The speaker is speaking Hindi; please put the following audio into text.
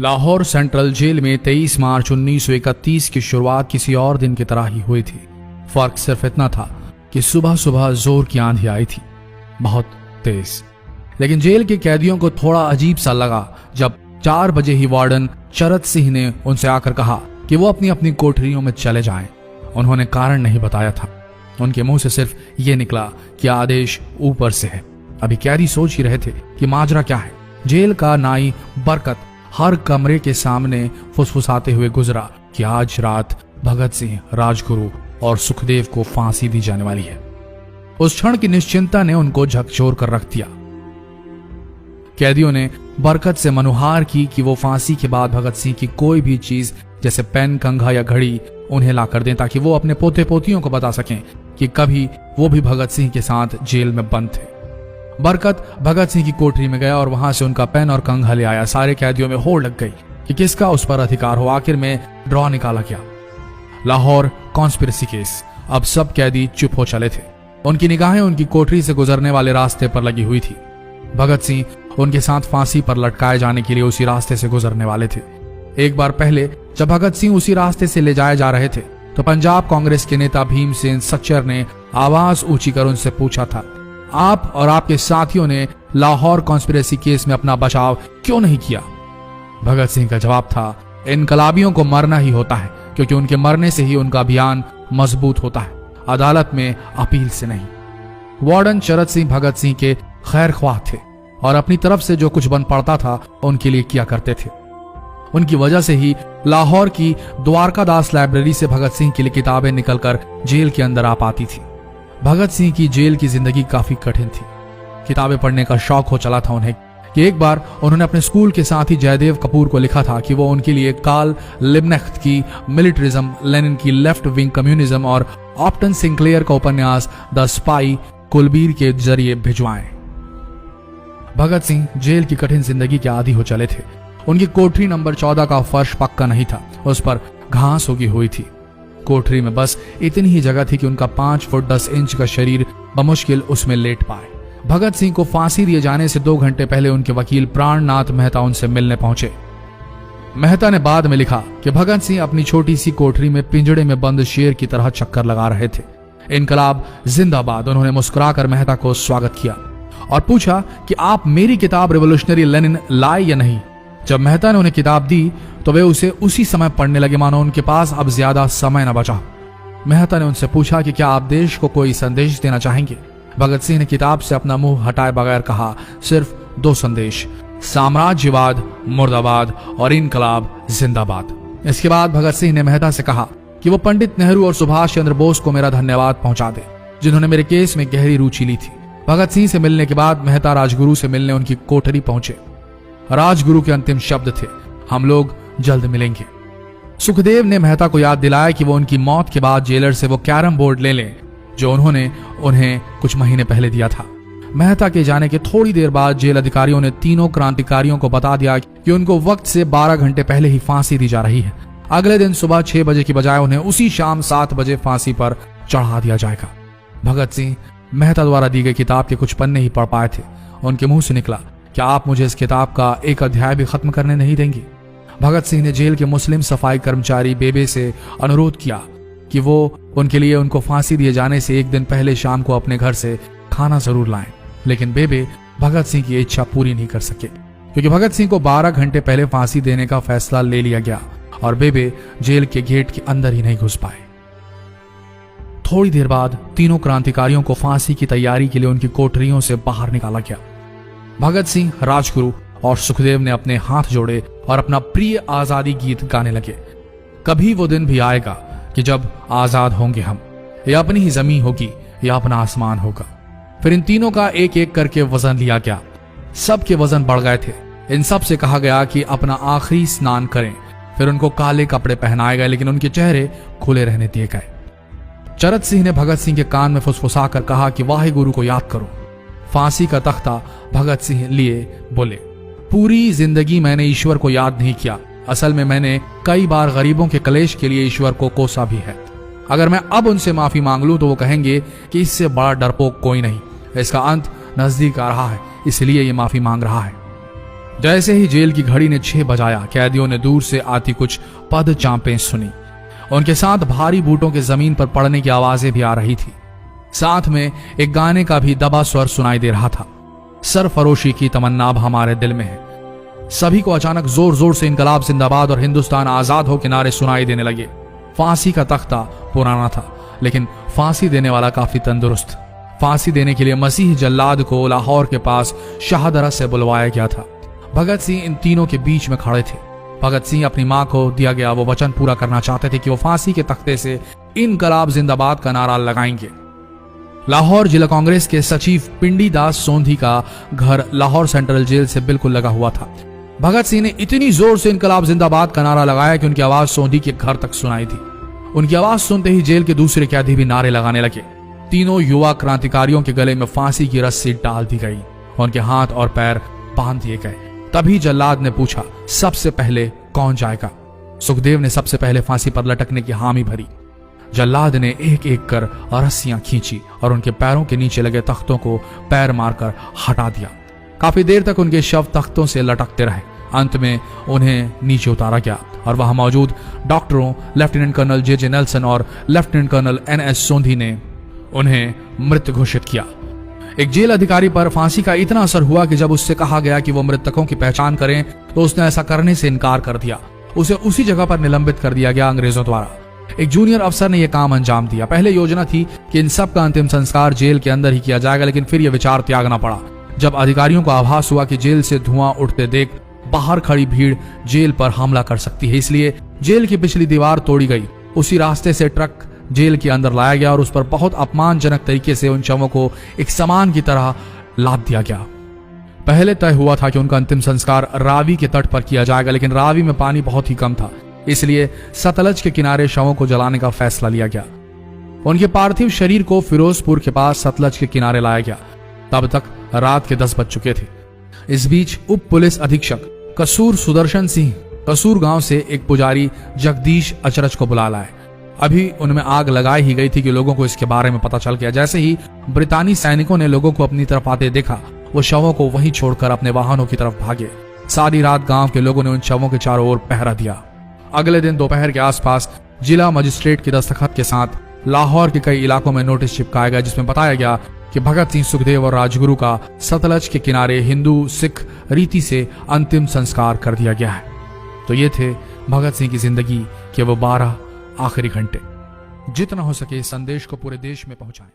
लाहौर सेंट्रल जेल में 23 मार्च 1931 की शुरुआत किसी और दिन की तरह ही हुई थी। फर्क सिर्फ इतना था कि सुबह सुबह जोर की आंधी आई थी, बहुत तेज। लेकिन जेल के कैदियों को थोड़ा अजीब सा लगा जब 4 बजे ही वार्डन चरत सिंह ने उनसे आकर कहा कि वो अपनी अपनी कोठरियों में चले जाएं। उन्होंने कारण नहीं बताया था। उनके मुंह से सिर्फ ये निकला कि आदेश ऊपर से है। अभी कैदी सोच ही रहे थे कि माजरा क्या है। जेल का नाई बरकत हर कमरे के सामने फुसफुसाते हुए गुजरा कि आज रात भगत सिंह, राजगुरु और सुखदेव को फांसी दी जाने वाली है। उस क्षण की निश्चिंता ने उनको झकझोर कर रख दिया। कैदियों ने बरकत से मनुहार की कि वो फांसी के बाद भगत सिंह की कोई भी चीज जैसे पेन, कंघा या घड़ी उन्हें ला कर दें ताकि वो अपने पोते पोतियों को बता सकें कि कभी वो भी भगत सिंह के साथ जेल में बंद थे। बरकत भगत सिंह की कोठरी में गया और वहां से उनका पेन और कंघा ले आया। सारे कैदियों में होड़ लग गई कि किसका उस पर अधिकार हो। आखिर में ड्रॉ निकाला गया, लाहौर कॉन्स्पिरेसी केस। अब सब कैदी चुप हो चले थे। उनकी निगाहें उनकी कोठरी से गुजरने वाले रास्ते पर लगी हुई थी। भगत सिंह उनके साथ फांसी पर लटकाए जाने के लिए उसी रास्ते से गुजरने वाले थे। एक बार पहले जब भगत सिंह उसी रास्ते से ले जाए जा रहे थे तो पंजाब कांग्रेस के नेता भीमसेन सच्चर ने आवाज ऊंची कर उनसे पूछा था, आप और आपके साथियों ने लाहौर कॉन्स्पिरेसी केस में अपना बचाव क्यों नहीं किया? भगत सिंह का जवाब था, इनकलाबियों को मरना ही होता है क्योंकि उनके मरने से ही उनका अभियान मजबूत होता है, अदालत में अपील से नहीं। वार्डन चरत सिंह भगत सिंह के खैर ख्वाह थे और अपनी तरफ से जो कुछ बन पड़ता था उनके लिए किया करते थे। उनकी वजह से ही लाहौर की द्वारकादास लाइब्रेरी से भगत सिंह के लिए किताबें निकलकर जेल के अंदर आ पाती थी। भगत सिंह की जेल की जिंदगी काफी कठिन थी। किताबें पढ़ने का शौक हो चला था उन्हें कि एक बार उन्होंने अपने स्कूल के साथी जयदेव कपूर को लिखा था कि वो उनके लिए कार्ल लिब्नेख्त की मिलिटरिज्म, लेनिन की लेफ्ट विंग कम्युनिज्म और ऑप्टन सिंक्लेयर का उपन्यास द स्पाई कुलबीर के जरिए भिजवाएं। भगत सिंह जेल की कठिन जिंदगी के आदी हो चले थे। उनकी कोठरी नंबर 14 का फर्श पक्का नहीं था, उस पर घास उगी हुई थी। कोठरी में बस इतनी ही जगह थी कि उनका 5 फुट 10 इंच का शरीर बमुश्किल उसमें लेट पाए। भगत सिंह को फांसी दिए जाने से 2 घंटे पहले उनके वकील प्राणनाथ मेहता उनसे मिलने पहुंचे। मेहता ने बाद में लिखा कि भगत सिंह अपनी छोटी सी कोठरी में पिंजड़े में बंद शेर की तरह चक्कर लगा रहे थे। इनकलाब जिंदाबाद। उन्होंने मुस्कुराकर मेहता को स्वागत किया और पूछा कि आप मेरी किताब रिवोल्यूशनरी लेनिन लाए या नहीं। जब मेहता ने उन्हें किताब दी तो वे उसे उसी समय पढ़ने लगे मानो उनके पास अब ज्यादा समय न बचा। मेहता ने उनसे पूछा कि क्या आप देश को कोई संदेश देना चाहेंगे? भगत सिंह ने किताब से अपना मुंह हटाए बगैर कहा, सिर्फ 2 संदेश, साम्राज्यवाद मुर्दाबाद और इनकलाब जिंदाबाद। इसके बाद भगत सिंह ने मेहता से कहा कि वो पंडित नेहरू और सुभाष चंद्र बोस को मेरा धन्यवाद पहुंचा दे जिन्होंने मेरे केस में गहरी रुचि ली थी। भगत सिंह से मिलने के बाद मेहता राजगुरु से मिलने उनकी कोठरी पहुंचे। राजगुरु के अंतिम शब्द थे, हम लोग जल्द मिलेंगे। सुखदेव ने मेहता को याद दिलाया कि वो उनकी मौत के बाद जेलर से वो कैरम बोर्ड ले लें जो उन्होंने उन्हें कुछ महीने पहले दिया था। मेहता के जाने के थोड़ी देर बाद जेल अधिकारियों ने तीनों क्रांतिकारियों को बता दिया कि उनको वक्त से 12 घंटे पहले ही फांसी दी जा रही है। अगले दिन सुबह 6 बजे की बजाय उन्हें उसी शाम 7 बजे फांसी पर चढ़ा दिया जाएगा। भगत सिंह मेहता द्वारा दी गई किताब के कुछ पन्ने ही पढ़ पाए थे। उनके मुंह से निकला, क्या आप मुझे इस किताब का एक अध्याय भी खत्म करने नहीं देंगे? भगत सिंह ने जेल के मुस्लिम सफाई कर्मचारी बेबे से अनुरोध किया कि वो उनके लिए उनको फांसी दिए जाने से 1 दिन पहले शाम को अपने घर से खाना जरूर लाएं। लेकिन बेबे भगत सिंह की इच्छा पूरी नहीं कर सके क्योंकि भगत सिंह को 12 घंटे पहले फांसी देने का फैसला ले लिया गया और बेबे जेल के गेट के अंदर ही नहीं घुस पाए। थोड़ी देर बाद तीनों क्रांतिकारियों को फांसी की तैयारी के लिए उनकी कोठरियों से बाहर निकाला गया। भगत सिंह, राजगुरु और सुखदेव ने अपने हाथ जोड़े और अपना प्रिय आजादी गीत गाने लगे। कभी वो दिन भी आएगा कि जब आजाद होंगे हम, या अपनी ही जमीन होगी या अपना आसमान होगा। फिर इन तीनों का एक एक करके वजन लिया गया। सबके वजन बढ़ गए थे। इन सब से कहा गया कि अपना आखिरी स्नान करें। फिर उनको काले कपड़े पहनाए गए लेकिन उनके चेहरे खुले रहने दिए गए। चरत सिंह ने भगत सिंह के कान में फुसफुसाकर कहा कि वाहे गुरु को याद करो। फांसी का तख्ता भगत सिंह लिए बोले, पूरी जिंदगी मैंने ईश्वर को याद नहीं किया। असल में मैंने कई बार गरीबों के कलेश के लिए ईश्वर को कोसा भी है। अगर मैं अब उनसे माफी मांग लूं तो वो कहेंगे कि इससे बड़ा डरपोक कोई नहीं, इसका अंत नजदीक आ रहा है, इसलिए ये माफी मांग रहा है। जैसे ही जेल की घड़ी ने 6 बजाया, कैदियों ने दूर से आती कुछ पद चांपें सुनी। उनके साथ भारी बूटों के जमीन पर पड़ने की आवाजें भी आ रही थी। साथ में एक गाने का भी दबा स्वर सुनाई दे रहा था। सरफरोशी की तमन्ना अब हमारे दिल में है। सभी को अचानक जोर जोर से इनकलाब जिंदाबाद और हिंदुस्तान आजाद हो के नारे सुनाई देने लगे। फांसी का तख्ता पुराना था, लेकिन फांसी देने वाला काफी तंदुरुस्त। फांसी देने के लिए मसीह जल्लाद को लाहौर के पास शाहदरा से बुलवाया गया था। भगत सिंह इन तीनों के बीच में खड़े थे। भगत सिंह अपनी मां को दिया गया वो वचन पूरा करना चाहते थे कि वो फांसी के तख्ते से इनकलाब जिंदाबाद का नारा लगाएंगे। लाहौर जिला कांग्रेस के सचिव पिंडी दास सोंधी का घर लाहौर सेंट्रल जेल से बिल्कुल लगा हुआ था। भगत सिंह ने इतनी जोर से इनकलाब जिंदाबाद का नारा लगाया कि उनकी आवाज सोंधी के घर तक सुनाई थी। उनकी आवाज सुनते ही जेल के दूसरे कैदी भी नारे लगाने लगे। तीनों युवा क्रांतिकारियों के गले में फांसी की रस्सी डाल दी गई, उनके हाथ और पैर बांध दिए गए। तभी जल्लाद ने पूछा, सबसे पहले कौन जाएगा? सुखदेव ने सबसे पहले फांसी पर लटकने की हामी भरी। जल्लाद ने एक एक कर रस्सियां खींची और उनके पैरों के नीचे लगे तख्तों को पैर मारकर हटा दिया। काफी देर तक उनके शव तख्तों से लटकते रहे। अंत में उन्हें नीचे उतारा गया और वहां मौजूद डॉक्टरों लेफ्टिनेंट कर्नल जे नेल्सन और लेफ्टिनेंट कर्नल NS सोंधी ने उन्हें मृत घोषित किया। एक जेल अधिकारी पर फांसी का इतना असर हुआ कि जब उससे कहा गया कि वो मृतकों की पहचान करें तो उसने ऐसा करने से इनकार कर दिया। उसे उसी जगह पर निलंबित कर दिया गया अंग्रेजों द्वारा। एक जूनियर अफसर ने यह काम अंजाम दिया। पहले योजना थी कि इन सब का अंतिम संस्कार जेल के अंदर ही किया जाएगा, लेकिन फिर यह विचार त्यागना पड़ा जब अधिकारियों को आभास हुआ कि जेल से धुआं उठते देख बाहर खड़ी भीड़ जेल पर हमला कर सकती है। इसलिए जेल की पिछली दीवार तोड़ी गई। उसी रास्ते से ट्रक जेल के अंदर लाया गया और उस पर बहुत अपमानजनक तरीके से उन शवों को एक सामान की तरह लाद दिया गया। पहले तय हुआ था कि उनका अंतिम संस्कार रावी के तट पर किया जाएगा, लेकिन रावी में पानी बहुत ही कम था, इसलिए सतलज के किनारे शवों को जलाने का फैसला लिया गया। उनके पार्थिव शरीर को फिरोजपुर के पास सतलज के किनारे लाया गया। तब तक रात के 10 बज चुके थे। इस बीच उप पुलिस अधीक्षक कसूर सुदर्शन सिंह कसूर गांव से एक पुजारी जगदीश अचरज को बुला लाए। अभी उनमें आग लगाई ही गई थी कि लोगों को इसके बारे में पता चल गया। जैसे ही ब्रितानी सैनिकों ने लोगों को अपनी तरफ आते देखा, वो शवों को वहीं छोड़कर अपने वाहनों की तरफ भागे। सारी रात गांव के लोगों ने उन शवों के चारों ओर पहरा दिया। अगले दिन दोपहर के आसपास जिला मजिस्ट्रेट के दस्तखत के साथ लाहौर के कई इलाकों में नोटिस चिपकाया गया, जिसमें बताया गया कि भगत सिंह, सुखदेव और राजगुरु का सतलज के किनारे हिंदू सिख रीति से अंतिम संस्कार कर दिया गया है। तो ये थे भगत सिंह की जिंदगी के वो 12 आखिरी घंटे। जितना हो सके इस संदेश को पूरे देश में पहुंचाएं।